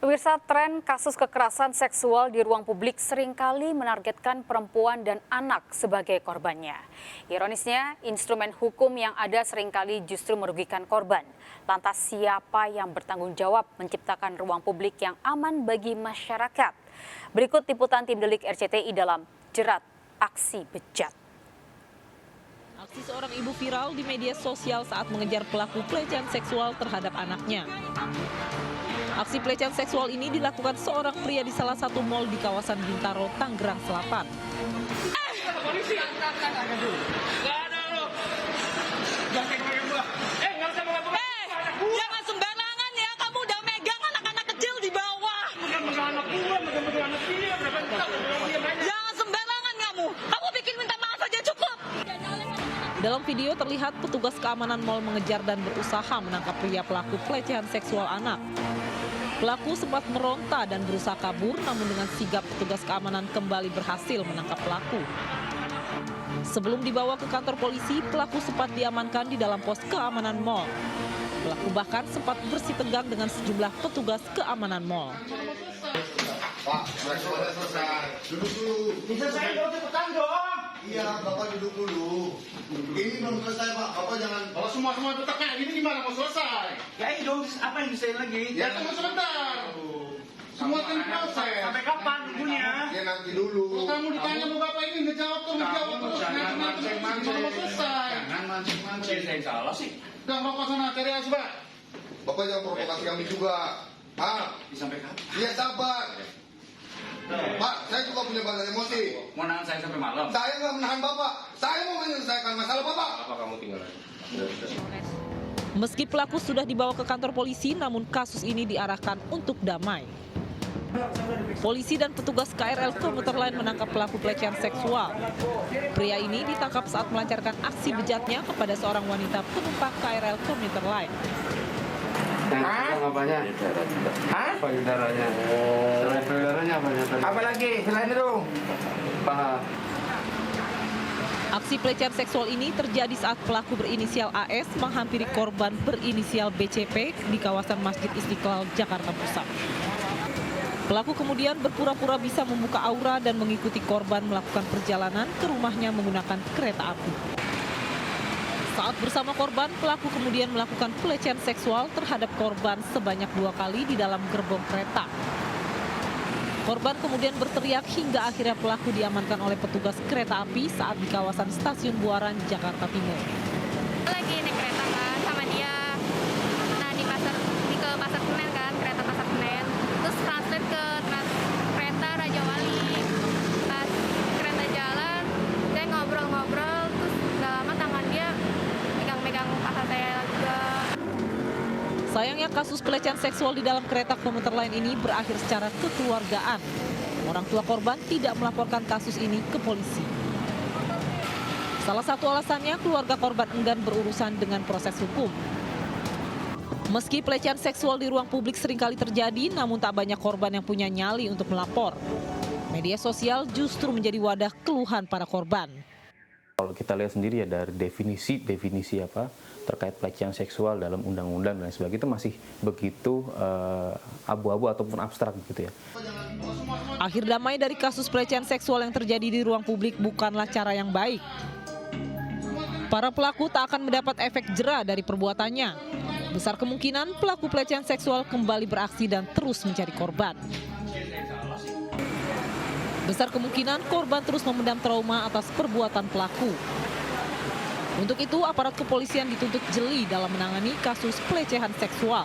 Pemirsa, tren kasus kekerasan seksual di ruang publik seringkali menargetkan perempuan dan anak sebagai korbannya. Ironisnya, instrumen hukum yang ada seringkali justru merugikan korban. Lantas siapa yang bertanggung jawab menciptakan ruang publik yang aman bagi masyarakat? Berikut liputan tim Delik RCTI dalam Jerat Aksi Bejat. Aksi seorang ibu viral di media sosial saat mengejar pelaku pelecehan seksual terhadap anaknya. Aksi pelecehan seksual ini dilakukan seorang pria di salah satu mal di kawasan Bintaro, Tangerang Selatan. Jangan sembarangan ya, kamu udah megang anak-anak kecil di bawah. Jangan sembarangan kamu bikin minta maaf aja cukup. Dalam video terlihat petugas keamanan mal mengejar dan berusaha menangkap pria pelaku pelecehan seksual anak. Pelaku sempat meronta dan berusaha kabur, namun dengan sigap petugas keamanan kembali berhasil menangkap pelaku. Sebelum dibawa ke kantor polisi, pelaku sempat diamankan di dalam pos keamanan mal. Pelaku bahkan sempat bersitegang dengan sejumlah petugas keamanan mal. Pak, sudah selesai. Duduk dulu. Bisa saya dong, cepetan dong. Iya, Bapak duduk dulu. Ini belum selesai, Pak. Bapak jangan. Kalau semua tetap kayak gini gimana mau selesai? Ya ini dong, apa yang bisa lagi? Ya, tunggu sebentar. Semua kan proses. Sampai kapan nunggunya? Ya nanti dulu. Kalau kamu ditanya mau Bapak ini ngejawab terus ngejawab terus. Jangan mancing-mancing. Mau selesai. Jangan mancing-mancing. Saya yang salah sih. Udah rokok sana, cari asbak. Bapak jangan provokasi kami juga. Sampai kapan? Iya, sabar. Pak, saya juga punya banyak emosi. Mau nahan saya sampai malam? Saya nggak menahan Bapak. Saya mau menyelesaikan masalah Bapak. Apa kamu tinggal aja? Meski pelaku sudah dibawa ke kantor polisi, namun kasus ini diarahkan untuk damai. Polisi dan petugas KRL Komuter Lain menangkap pelaku pelecehan seksual. Pria ini ditangkap saat melancarkan aksi bejatnya kepada seorang wanita penumpang KRL Komuter Lain. Apanya? Hah? Payudaranya. Selain payudaranya apanya tadi? Apa lagi selain itu? Paha. Aksi pelecehan seksual ini terjadi saat pelaku berinisial AS menghampiri korban berinisial BCP di kawasan Masjid Istiqlal, Jakarta Pusat. Pelaku kemudian berpura-pura bisa membuka aura dan mengikuti korban melakukan perjalanan ke rumahnya menggunakan kereta api. Saat bersama korban, pelaku kemudian melakukan pelecehan seksual terhadap korban sebanyak 2 kali di dalam gerbong kereta. Korban kemudian berteriak hingga akhirnya pelaku diamankan oleh petugas kereta api saat di kawasan Stasiun Buaran, Jakarta Timur. Lagi naik kereta kan sama dia. Nah ke Pasar Senen kan, kereta Pasar Senen. Terus translate ke kereta Raja Wali. Pas kereta jalan, saya ngobrol-ngobrol, terus gak lama tangan dia megang paha saya juga. Sayangnya kasus pelecehan seksual di dalam kereta komuter lain ini berakhir secara kekeluargaan. Orang tua korban tidak melaporkan kasus ini ke polisi. Salah satu alasannya keluarga korban enggan berurusan dengan proses hukum. Meski pelecehan seksual di ruang publik seringkali terjadi, namun tak banyak korban yang punya nyali untuk melapor. Media sosial justru menjadi wadah keluhan para korban. Kalau kita lihat sendiri ya dari definisi apa terkait pelecehan seksual dalam undang-undang dan sebagainya itu masih begitu abu-abu ataupun abstrak gitu ya. Akhir damai dari kasus pelecehan seksual yang terjadi di ruang publik bukanlah cara yang baik. Para pelaku tak akan mendapat efek jera dari perbuatannya. Besar kemungkinan pelaku pelecehan seksual kembali beraksi dan terus mencari korban. Besar kemungkinan korban terus memendam trauma atas perbuatan pelaku. Untuk itu, aparat kepolisian dituntut jeli dalam menangani kasus pelecehan seksual.